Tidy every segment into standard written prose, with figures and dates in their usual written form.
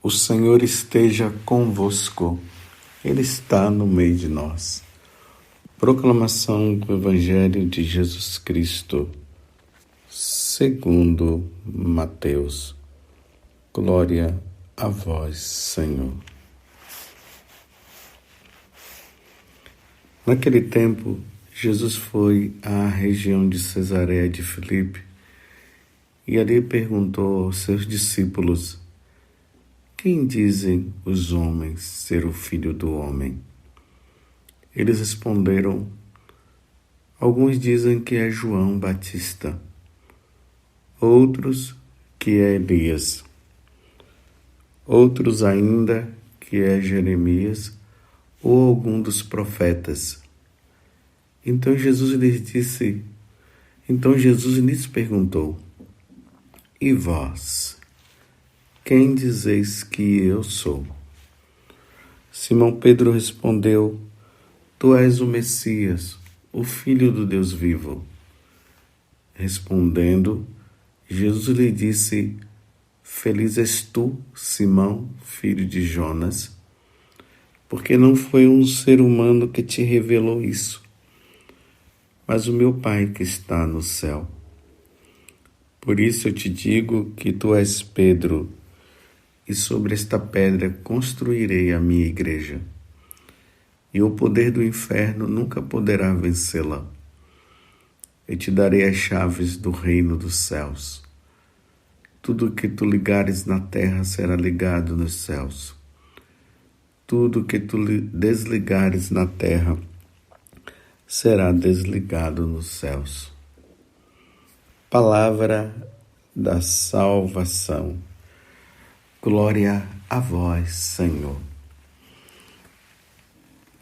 O Senhor esteja convosco, Ele está no meio de nós. Proclamação do Evangelho de Jesus Cristo, segundo Mateus. Glória a vós, Senhor. Naquele tempo, Jesus foi à região de Cesareia de Filipe e ali perguntou aos seus discípulos: quem dizem os homens ser o Filho do Homem? Eles responderam: alguns dizem que é João Batista, outros que é Elias, outros ainda que é Jeremias ou algum dos profetas. Então Jesus lhes perguntou: e vós, quem dizeis que eu sou? Simão Pedro respondeu: tu és o Messias, o Filho do Deus vivo. Respondendo, Jesus lhe disse: feliz és tu, Simão, filho de Jonas, porque não foi um ser humano que te revelou isso, mas o meu Pai que está no céu. Por isso eu te digo que tu és Pedro, e sobre esta pedra construirei a minha igreja, e o poder do inferno nunca poderá vencê-la. Eu te darei as chaves do reino dos céus. Tudo que tu ligares na terra será ligado nos céus. Tudo que tu desligares na terra será desligado nos céus. Palavra da salvação. Glória a vós, Senhor.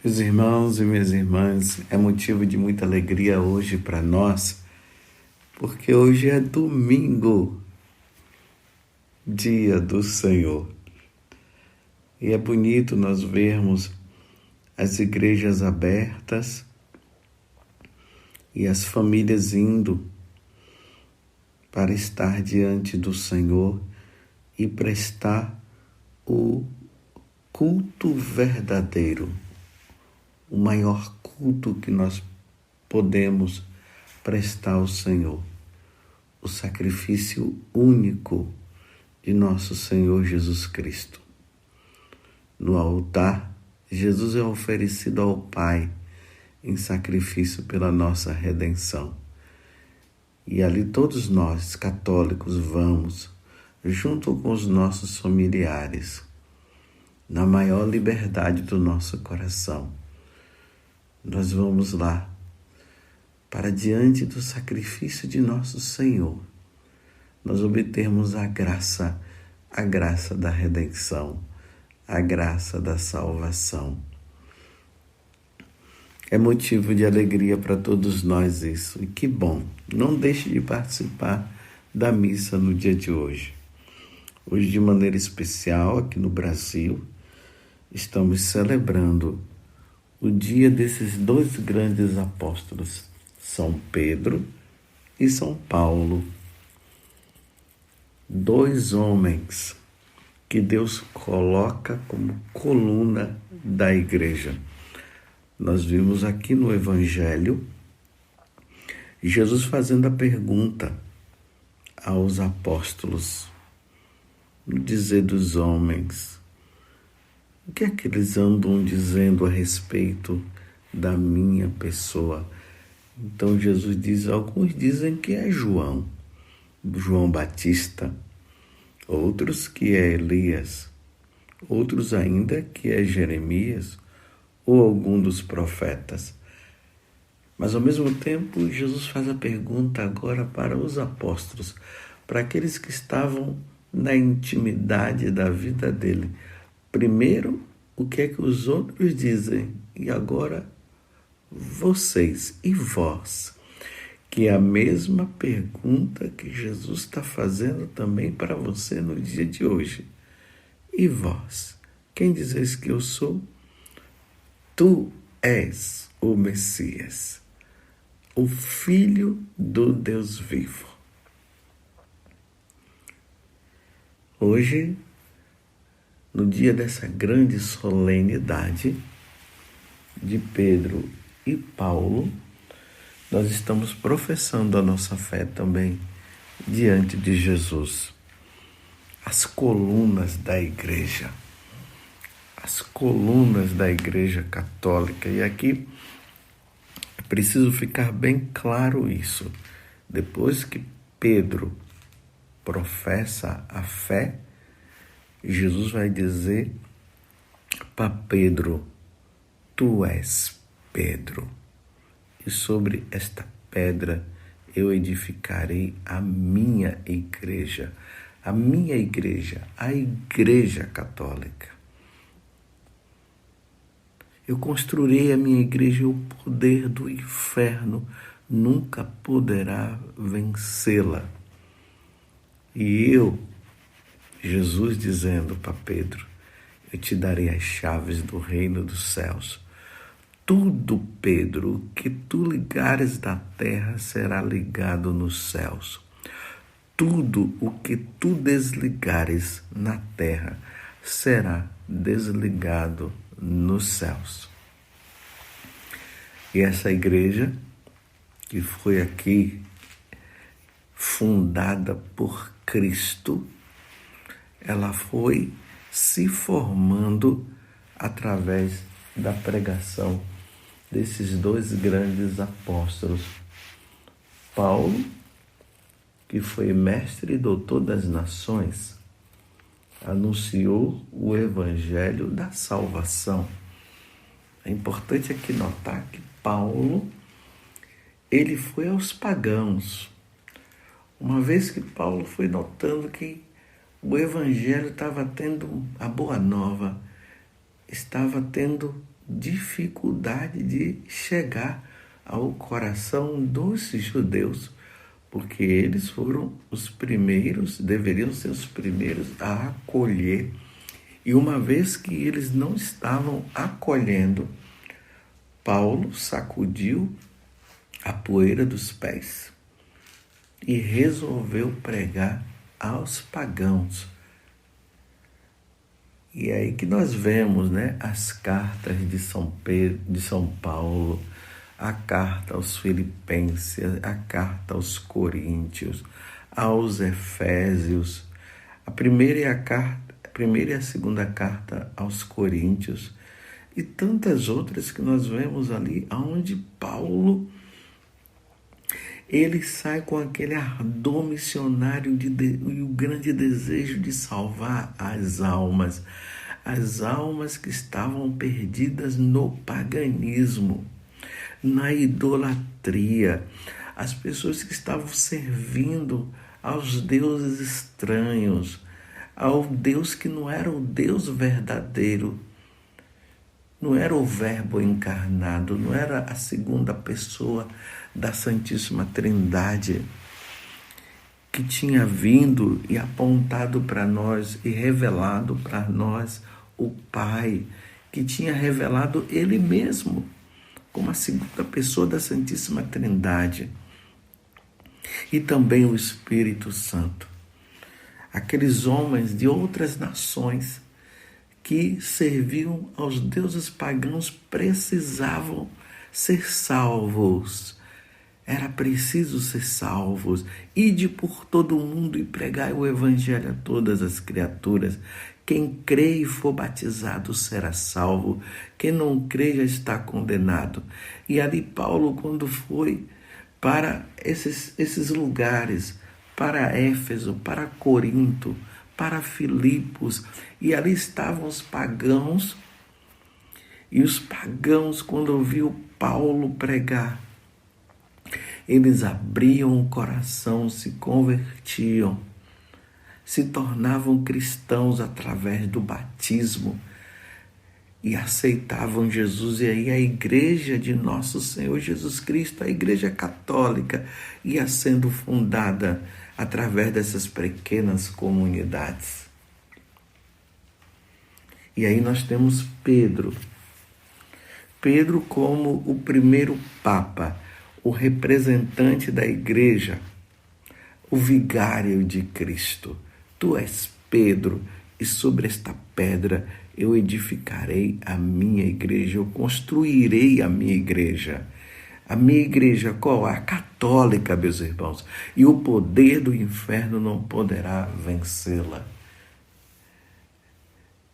Meus irmãos e minhas irmãs, é motivo de muita alegria hoje para nós, porque hoje é domingo, dia do Senhor. E é bonito nós vermos as igrejas abertas e as famílias indo para estar diante do Senhor e prestar o culto verdadeiro, o maior culto que nós podemos prestar ao Senhor, o sacrifício único de nosso Senhor Jesus Cristo. No altar, Jesus é oferecido ao Pai em sacrifício pela nossa redenção. E ali todos nós, católicos, vamos, junto com os nossos familiares, na maior liberdade do nosso coração. Nós vamos lá, para diante do sacrifício de nosso Senhor, nós obtermos a graça da redenção, a graça da salvação. É motivo de alegria para todos nós isso, e que bom, não deixe de participar da missa no dia de hoje. Hoje, de maneira especial, aqui no Brasil, estamos celebrando o dia desses dois grandes apóstolos, São Pedro e São Paulo. Dois homens que Deus coloca como coluna da igreja. Nós vimos aqui no Evangelho Jesus fazendo a pergunta aos apóstolos, no dizer dos homens, o que é que eles andam dizendo a respeito da minha pessoa? Então Jesus diz, alguns dizem que é João Batista, outros que é Elias, outros ainda que é Jeremias ou algum dos profetas. Mas ao mesmo tempo Jesus faz a pergunta agora para os apóstolos, para aqueles que estavam na intimidade da vida dele. Primeiro, o que é que os outros dizem? E agora, vocês e vós. Que é a mesma pergunta que Jesus está fazendo também para você no dia de hoje. E vós? Quem dizeis que eu sou? Tu és o Messias, o Filho do Deus vivo. Hoje no dia dessa grande solenidade de Pedro e Paulo, nós estamos professando a nossa fé também diante de Jesus. As colunas da igreja. As colunas da Igreja Católica. E aqui é preciso ficar bem claro isso. Depois que Pedro professa a fé, Jesus vai dizer para Pedro: tu és Pedro, e sobre esta pedra eu edificarei a minha igreja. A minha igreja, a Igreja Católica. Eu construirei a minha igreja e o poder do inferno nunca poderá vencê-la. E eu, Jesus dizendo para Pedro, eu te darei as chaves do reino dos céus. Tudo, Pedro, que tu ligares na terra será ligado nos céus. Tudo o que tu desligares na terra será desligado nos céus. E essa igreja, que foi aqui fundada por Cristo, ela foi se formando através da pregação desses dois grandes apóstolos. Paulo, que foi mestre e doutor das nações, anunciou o evangelho da salvação. É importante aqui notar que Paulo, ele foi aos pagãos. Uma vez que Paulo foi notando que o evangelho estava tendo, a boa nova, estava tendo dificuldade de chegar ao coração dos judeus, porque eles foram os primeiros, deveriam ser os primeiros a acolher. E uma vez que eles não estavam acolhendo, Paulo sacudiu a poeira dos pés e resolveu pregar aos pagãos. E é aí que nós vemos, as cartas de São Paulo, a carta aos Filipenses, a carta aos Coríntios, aos Efésios, a primeira e a segunda carta aos Coríntios, e tantas outras que nós vemos ali, onde Paulo, ele sai com aquele ardor missionário e o grande desejo de salvar as almas que estavam perdidas no paganismo, na idolatria, as pessoas que estavam servindo aos deuses estranhos, ao Deus que não era o Deus verdadeiro, não era o Verbo encarnado, não era a segunda pessoa da Santíssima Trindade, que tinha vindo e apontado para nós e revelado para nós o Pai, que tinha revelado Ele mesmo como a segunda pessoa da Santíssima Trindade, e também o Espírito Santo. Aqueles homens de outras nações que serviam aos deuses pagãos precisavam ser salvos. Era preciso ser salvos. Ide por todo o mundo e pregai o evangelho a todas as criaturas. Quem crê e for batizado será salvo. Quem não crê já está condenado. E ali Paulo, quando foi para esses lugares, para Éfeso, para Corinto, para Filipos, e ali estavam os pagãos, e os pagãos, quando ouviam Paulo pregar, eles abriam o coração, se convertiam, se tornavam cristãos através do batismo e aceitavam Jesus. E aí a igreja de nosso Senhor Jesus Cristo, a igreja católica, ia sendo fundada através dessas pequenas comunidades. E aí nós temos Pedro como o primeiro Papa, o representante da igreja, o vigário de Cristo. Tu és Pedro, e sobre esta pedra eu edificarei a minha igreja, eu construirei a minha igreja. A minha igreja qual? A católica, meus irmãos. E o poder do inferno não poderá vencê-la.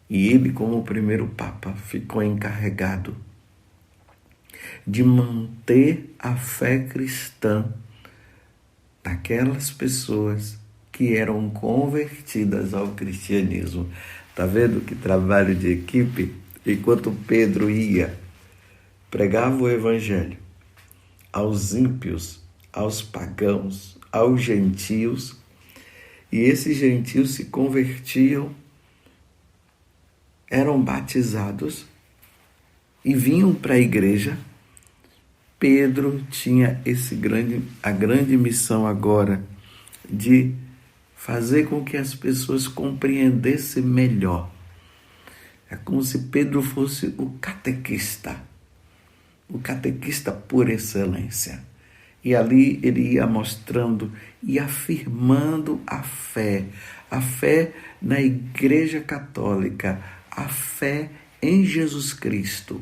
E ele, como primeiro Papa, ficou encarregado de manter a fé cristã daquelas pessoas que eram convertidas ao cristianismo. Está vendo que trabalho de equipe? Enquanto Pedro ia, pregava o evangelho aos ímpios, aos pagãos, aos gentios, e esses gentios se convertiam, eram batizados e vinham para a igreja. Pedro tinha a grande missão agora de fazer com que as pessoas compreendessem melhor. É como se Pedro fosse o catequista por excelência. E ali ele ia mostrando e afirmando a fé na Igreja Católica, a fé em Jesus Cristo.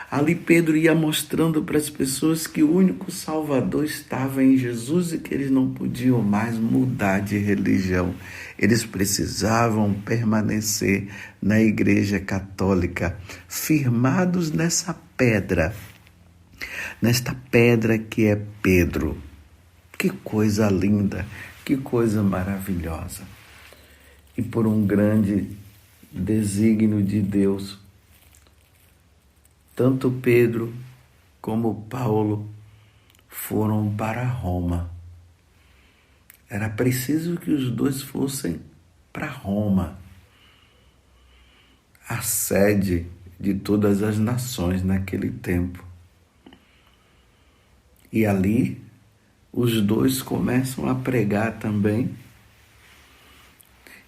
Ali Pedro ia mostrando para as pessoas que o único Salvador estava em Jesus e que eles não podiam mais mudar de religião. Eles precisavam permanecer na Igreja Católica, firmados nessa pedra, nesta pedra que é Pedro. Que coisa linda, que coisa maravilhosa. E por um grande desígnio de Deus, tanto Pedro como Paulo foram para Roma. Era preciso que os dois fossem para Roma, a sede de todas as nações naquele tempo. E ali os dois começam a pregar também,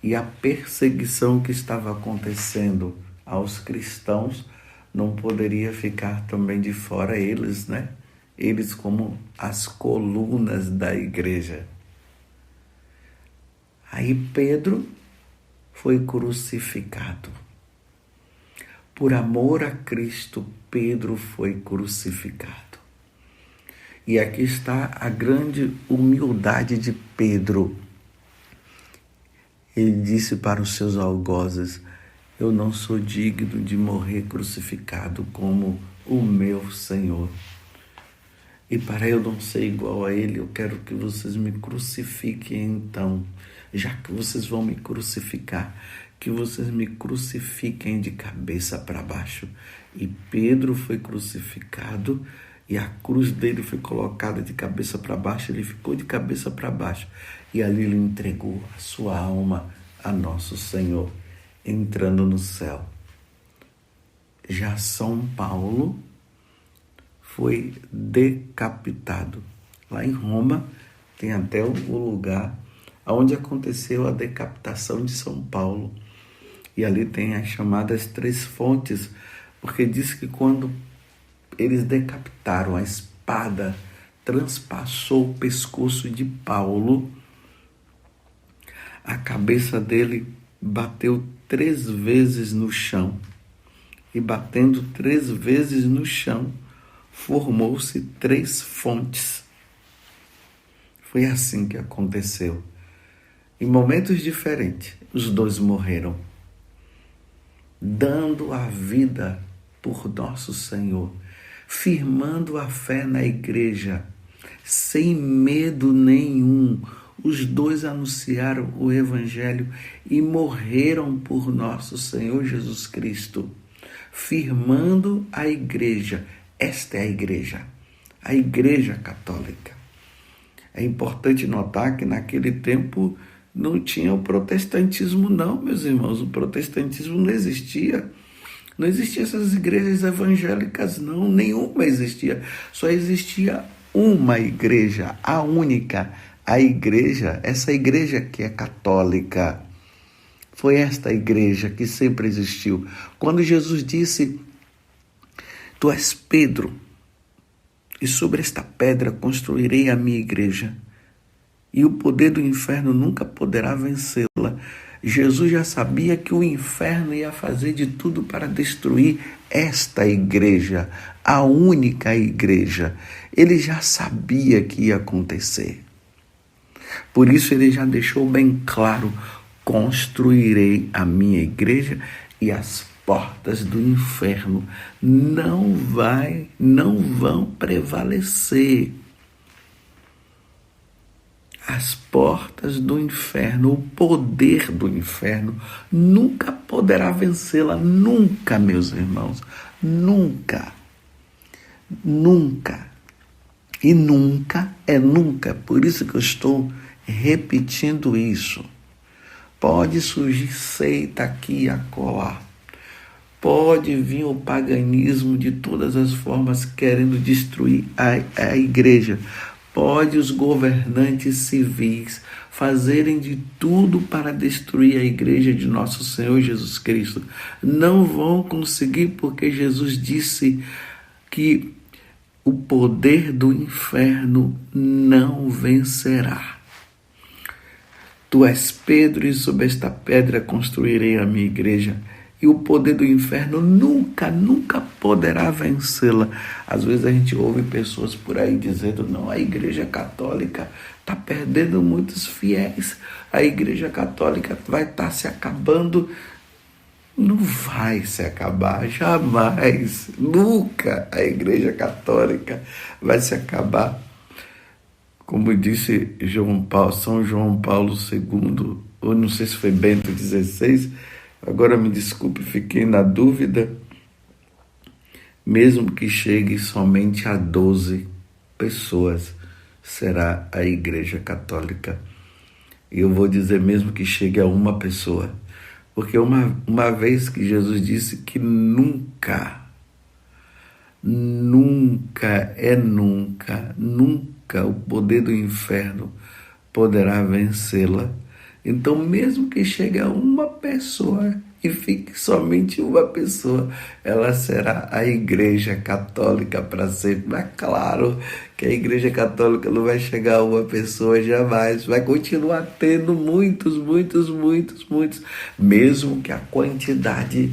e a perseguição que estava acontecendo aos cristãos não poderia ficar também de fora eles, né? Eles como as colunas da igreja. Aí Pedro foi crucificado. Por amor a Cristo, Pedro foi crucificado. E aqui está a grande humildade de Pedro. Ele disse para os seus algozes: eu não sou digno de morrer crucificado como o meu Senhor. E para eu não ser igual a ele, eu quero que vocês me crucifiquem então. Já que vocês vão me crucificar, que vocês me crucifiquem de cabeça para baixo. E Pedro foi crucificado e a cruz dele foi colocada de cabeça para baixo. Ele ficou de cabeça para baixo. E ali ele entregou a sua alma a nosso Senhor, entrando no céu. Já São Paulo foi decapitado. Lá em Roma tem até o lugar onde aconteceu a decapitação de São Paulo. E ali tem as chamadas 3 fontes, porque diz que quando eles decapitaram, a espada transpassou o pescoço de Paulo, a cabeça dele bateu 3 vezes no chão. E batendo 3 vezes no chão, formou-se 3 fontes. Foi assim que aconteceu. Em momentos diferentes, os dois morreram, dando a vida por nosso Senhor, firmando a fé na igreja, sem medo nenhum. Os dois anunciaram o Evangelho e morreram por nosso Senhor Jesus Cristo, firmando a igreja. Esta é a igreja católica. É importante notar que naquele tempo não tinha o protestantismo não, meus irmãos. O protestantismo não existia. Não existiam essas igrejas evangélicas não, nenhuma existia. Só existia uma igreja, a única, a igreja, essa igreja que é católica. Foi esta igreja que sempre existiu. Quando Jesus disse: tu és Pedro, e sobre esta pedra construirei a minha igreja. e o poder do inferno nunca poderá vencê-la. Jesus já sabia que o inferno ia fazer de tudo para destruir esta igreja, a única igreja. Ele já sabia que ia acontecer. Por isso ele já deixou bem claro: construirei a minha igreja e as portas do inferno não vão prevalecer. As portas do inferno, o poder do inferno nunca poderá vencê-la. Nunca, meus irmãos. Nunca. Nunca. E nunca é nunca. Por isso que eu estou repetindo isso. Pode surgir seita aqui e acolá. Pode vir o paganismo de todas as formas querendo destruir a igreja. Pode os governantes civis fazerem de tudo para destruir a igreja de nosso Senhor Jesus Cristo. Não vão conseguir, porque Jesus disse que o poder do inferno não vencerá. Tu és Pedro, e sobre esta pedra construirei a minha igreja, e o poder do inferno nunca poderá vencê-la. Às vezes a gente ouve pessoas por aí dizendo: não, a igreja católica está perdendo muitos fiéis, a igreja católica vai estar se acabando. Não vai se acabar, jamais, nunca a igreja católica vai se acabar. Como disse São João Paulo II, ou não sei se foi Bento XVI, agora me desculpe, fiquei na dúvida. Mesmo que chegue somente a 12 pessoas, será a Igreja Católica. E eu vou dizer mesmo que chegue a uma pessoa, porque uma vez que Jesus disse que nunca o poder do inferno poderá vencê-la. Então, mesmo que chegue a uma pessoa e fique somente uma pessoa, ela será a Igreja Católica para sempre. Mas claro que a Igreja Católica não vai chegar a uma pessoa jamais, vai continuar tendo muitos, mesmo que a quantidade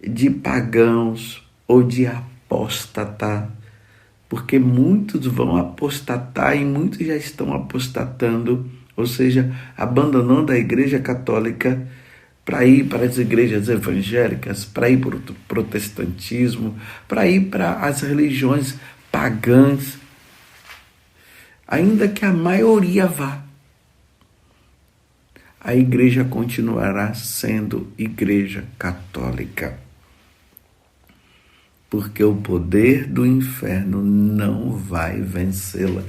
de pagãos ou de apóstata, porque muitos vão apostatar e muitos já estão apostatando, ou seja, abandonando a Igreja Católica para ir para as igrejas evangélicas, para ir para o protestantismo, para ir para as religiões pagãs, ainda que a maioria vá. A igreja continuará sendo Igreja Católica, porque o poder do inferno não vai vencê-la.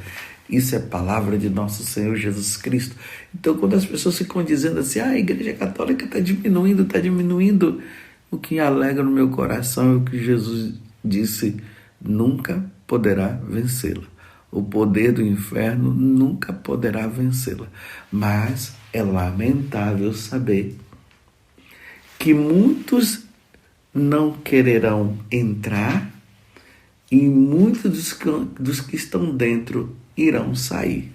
Isso é palavra de nosso Senhor Jesus Cristo. Então, quando as pessoas ficam dizendo assim: a Igreja Católica está diminuindo, o que alegra no meu coração é o que Jesus disse: nunca poderá vencê-la. O poder do inferno nunca poderá vencê-la. Mas é lamentável saber que muitos não quererão entrar e muitos dos que estão dentro irão sair.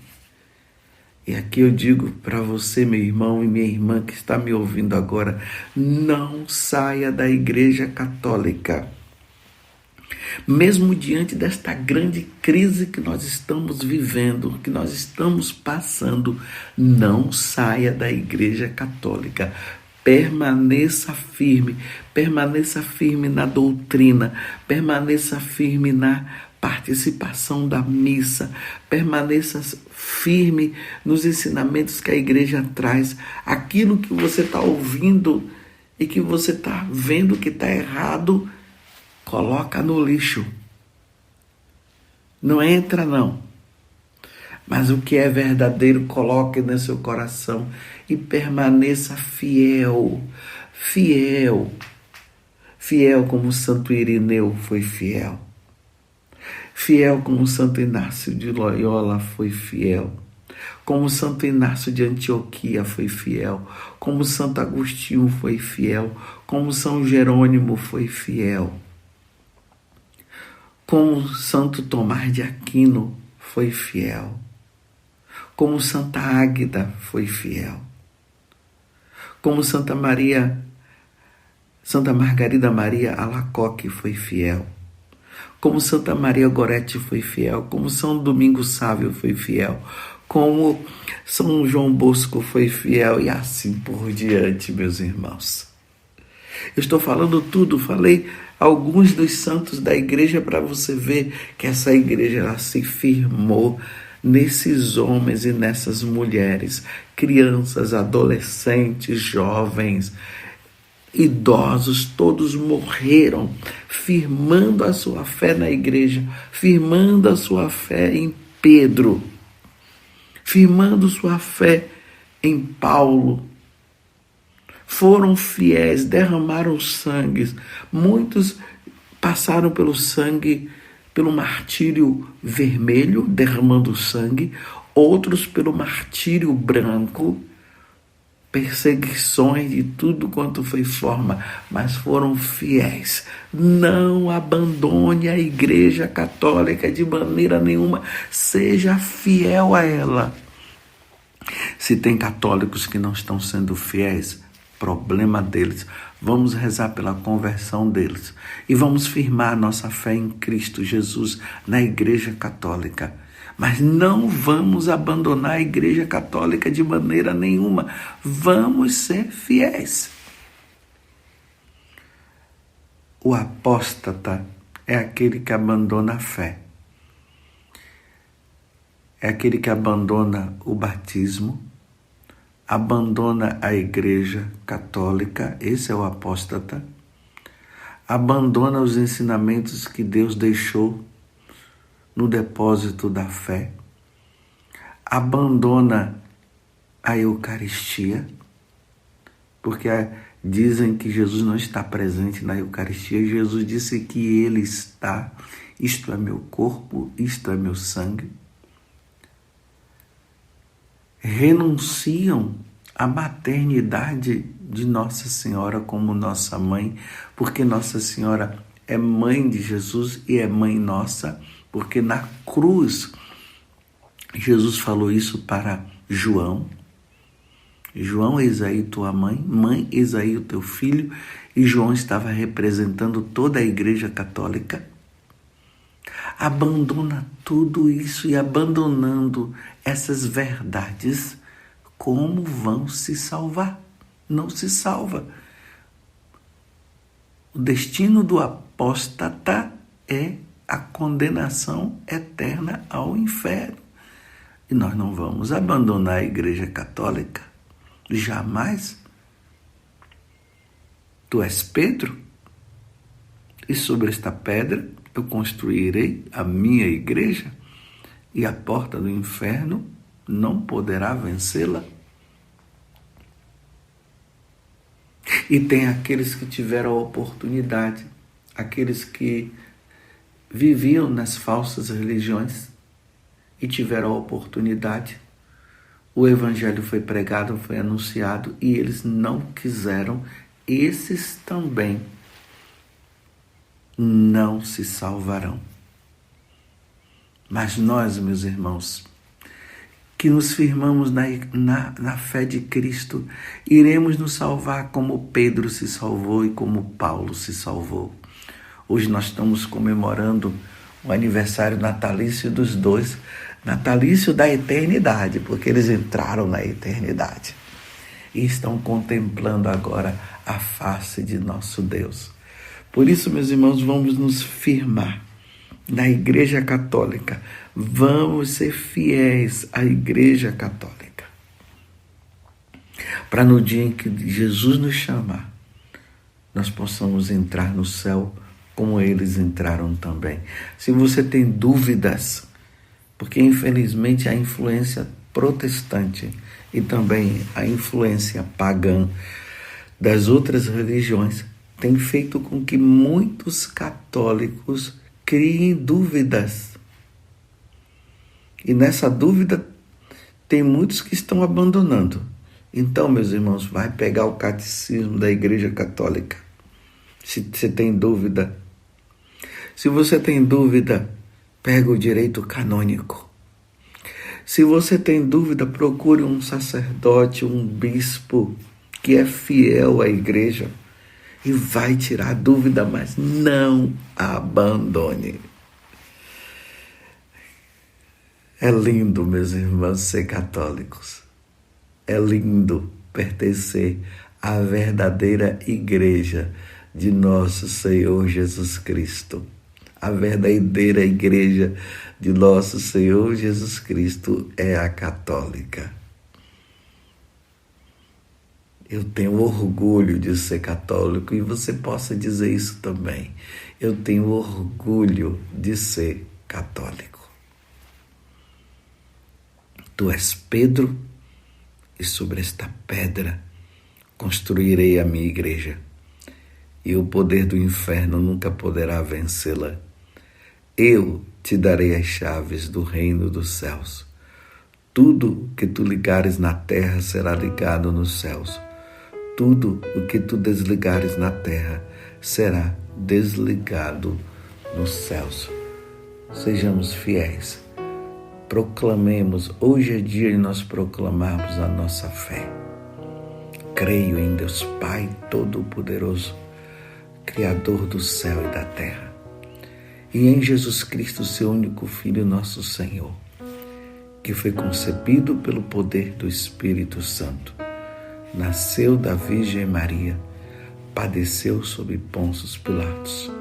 E aqui eu digo para você, meu irmão e minha irmã que está me ouvindo agora: não saia da Igreja Católica. Mesmo diante desta grande crise que nós estamos vivendo, que nós estamos passando, não saia da Igreja Católica. Permaneça firme na doutrina, permaneça firme na participação da missa, permaneça firme nos ensinamentos que a igreja traz. Aquilo que você está ouvindo e que você está vendo que está errado, coloca no lixo. Não entra, não. Mas o que é verdadeiro, coloque no seu coração e permaneça fiel. Fiel como Santo Irineu foi fiel. Fiel como Santo Inácio de Loyola foi fiel. Como Santo Inácio de Antioquia foi fiel. Como Santo Agostinho foi fiel. Como São Jerônimo foi fiel. Como Santo Tomás de Aquino foi fiel. como Santa Águeda foi fiel, como Santa Margarida Maria Alacoque foi fiel, como Santa Maria Gorete foi fiel, como São Domingos Sávio foi fiel, como São João Bosco foi fiel e assim por diante, meus irmãos. Eu estou falando tudo, falei alguns dos santos da igreja para você ver que essa igreja ela se firmou nesses homens e nessas mulheres, crianças, adolescentes, jovens, idosos, todos morreram firmando a sua fé na igreja, firmando a sua fé em Pedro, firmando sua fé em Paulo. Foram fiéis, derramaram sangue. Muitos passaram pelo sangue, pelo martírio vermelho, derramando sangue. Outros pelo martírio branco, perseguições de tudo quanto foi forma, mas foram fiéis. Não abandone a Igreja Católica de maneira nenhuma. Seja fiel a ela. Se tem católicos que não estão sendo fiéis, problema deles. Vamos rezar pela conversão deles e vamos firmar nossa fé em Cristo Jesus na Igreja Católica. Mas não vamos abandonar a Igreja Católica de maneira nenhuma. Vamos ser fiéis. O apóstata é aquele que abandona a fé. É aquele que abandona o batismo, abandona a Igreja Católica, esse é o apóstata, abandona os ensinamentos que Deus deixou no depósito da fé, abandona a Eucaristia, porque dizem que Jesus não está presente na Eucaristia. Jesus disse que Ele está, isto é meu corpo, isto é meu sangue. Renunciam à maternidade de Nossa Senhora como nossa mãe, porque Nossa Senhora é mãe de Jesus e é mãe nossa, porque na cruz Jesus falou isso para João. João, eis aí tua mãe, mãe, eis aí o teu filho, e João estava representando toda a Igreja Católica. Abandona tudo isso e abandonando essas verdades, como vão se salvar? Não se salva. O destino do apóstata é a condenação eterna ao inferno. E nós não vamos abandonar a Igreja Católica, jamais. Tu és Pedro, e sobre esta pedra eu construirei a minha igreja, e a porta do inferno não poderá vencê-la. E tem aqueles que tiveram a oportunidade, aqueles que viviam nas falsas religiões e tiveram a oportunidade. O evangelho foi pregado, foi anunciado e eles não quiseram. Esses também não se salvarão. Mas nós, meus irmãos, que nos firmamos na fé de Cristo, iremos nos salvar como Pedro se salvou e como Paulo se salvou. Hoje nós estamos comemorando o aniversário natalício dos dois, natalício da eternidade, porque eles entraram na eternidade e estão contemplando agora a face de nosso Deus. Por isso, meus irmãos, vamos nos firmar na Igreja Católica. Vamos ser fiéis à Igreja Católica. Para no dia em que Jesus nos chamar, nós possamos entrar no céu como eles entraram também. Se você tem dúvidas, porque infelizmente a influência protestante e também a influência pagã das outras religiões tem feito com que muitos católicos criem dúvidas. E nessa dúvida tem muitos que estão abandonando. Então, meus irmãos, vai pegar o catecismo da Igreja Católica. Se você tem dúvida. Se você tem dúvida, pega o direito canônico. Se você tem dúvida, procure um sacerdote, um bispo que é fiel à igreja e vai tirar a dúvida, mas não a abandone. É lindo, meus irmãos, ser católicos. É lindo pertencer à verdadeira igreja de nosso Senhor Jesus Cristo. A verdadeira igreja de nosso Senhor Jesus Cristo é a católica. Eu tenho orgulho de ser católico e você possa dizer isso também. Eu tenho orgulho de ser católico. Tu és Pedro, e sobre esta pedra construirei a minha igreja, e o poder do inferno nunca poderá vencê-la. Eu te darei as chaves do reino dos céus. Tudo que tu ligares na terra será ligado nos céus. Tudo o que tu desligares na terra será desligado nos céus. Sejamos fiéis. Proclamemos, hoje é dia de nós proclamarmos a nossa fé. Creio em Deus Pai Todo-Poderoso, Criador do céu e da terra, e em Jesus Cristo, seu único Filho, nosso Senhor, que foi concebido pelo poder do Espírito Santo, nasceu da Virgem Maria, padeceu sob Pôncio Pilatos,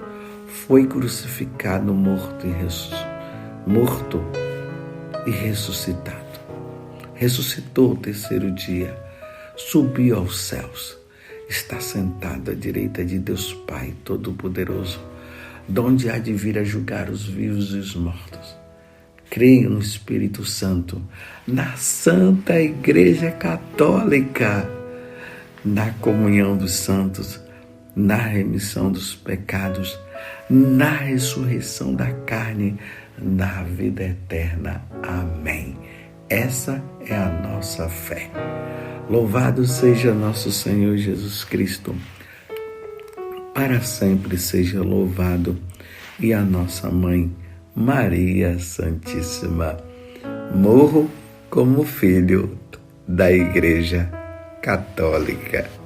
foi crucificado, morto e ressuscitado. Ressuscitou o terceiro dia, subiu aos céus, está sentado à direita de Deus Pai Todo-Poderoso, donde há de vir a julgar os vivos e os mortos. Creio no Espírito Santo, na Santa Igreja Católica, na comunhão dos santos, na remissão dos pecados, na ressurreição da carne, na vida eterna. Amém. Essa é a nossa fé. Louvado seja nosso Senhor Jesus Cristo. Para sempre seja louvado. E a nossa mãe, Maria Santíssima. Morro como filho da Igreja Católica.